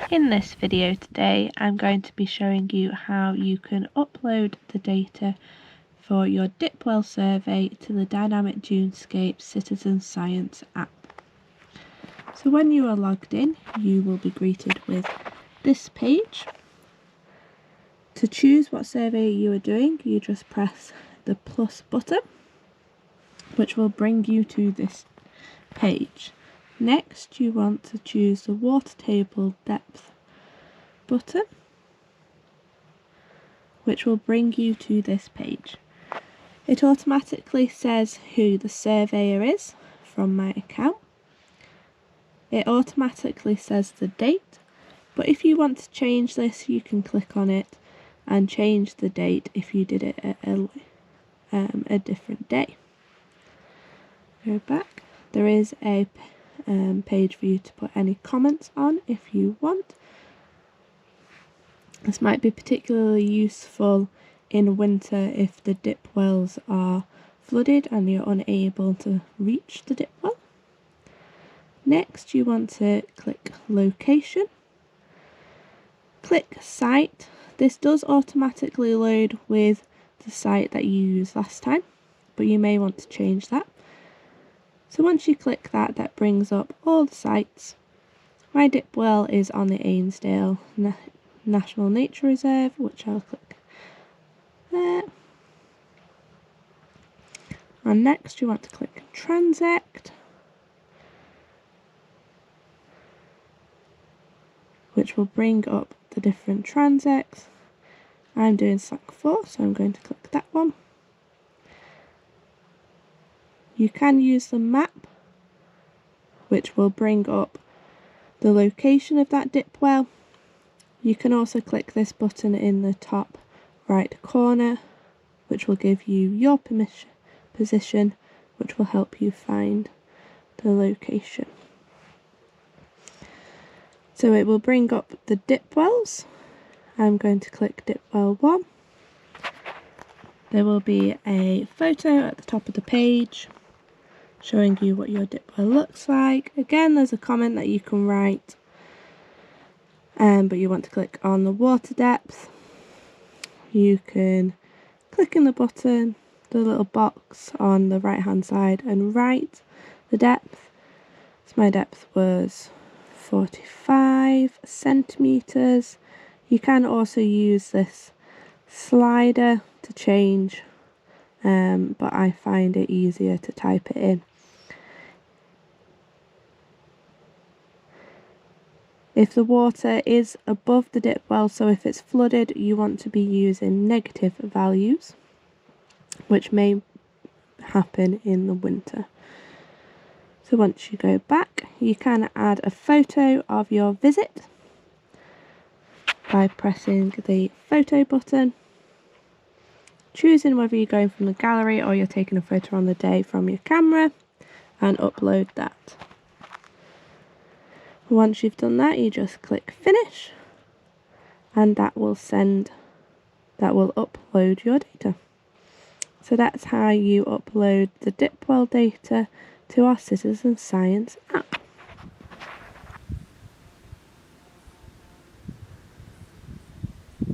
In this video today, I'm going to be showing you how you can upload the data for your Dipwell survey to the Dynamic Dunescape Citizen Science app. So when you are logged in, you will be greeted with this page. To choose what survey you are doing, you just press the plus button, which will bring you to this page. Next, you want to choose the water table depth button, which will bring you to this page. It automatically says who the surveyor is from my account. It automatically says the date, but if you want to change this, you can click on it and change the date if you did it at a different day. Go back. There is a page for you to put any comments on if you want. This might be particularly useful in winter if the dip wells are flooded and you're unable to reach the dip well. Next, you want to click location. Click site. This does automatically load with the site that you used last time, but you may want to change that. So once you click that, that brings up all the sites. My dip well is on the Ainsdale National Nature Reserve, which I'll click there. And next you want to click Transect, which will bring up the different transects. I'm doing SAC 4, so I'm going to click that one. You can use the map, which will bring up the location of that dip well. You can also click this button in the top right corner, which will give you your position, which will help you find the location. So it will bring up the dip wells. I'm going to click dip well 1. There will be a photo at the top of the page showing you what your dip well looks like. Again, there's a comment that you can write, but you want to click on the water depth. You can click in the button, the little box on the right hand side, and write the depth. So my depth was 45 centimeters. You can also use this slider to change, but I find it easier to type it in. If the water is above the dip well, so if it's flooded, you want to be using negative values, which may happen in the winter. So once you go back, you can add a photo of your visit by pressing the photo button, choosing whether you're going from the gallery or you're taking a photo on the day from your camera, and upload that. Once you've done that, you just click finish, and that will upload your data. So that's how you upload the Dipwell data to our Citizen Science app.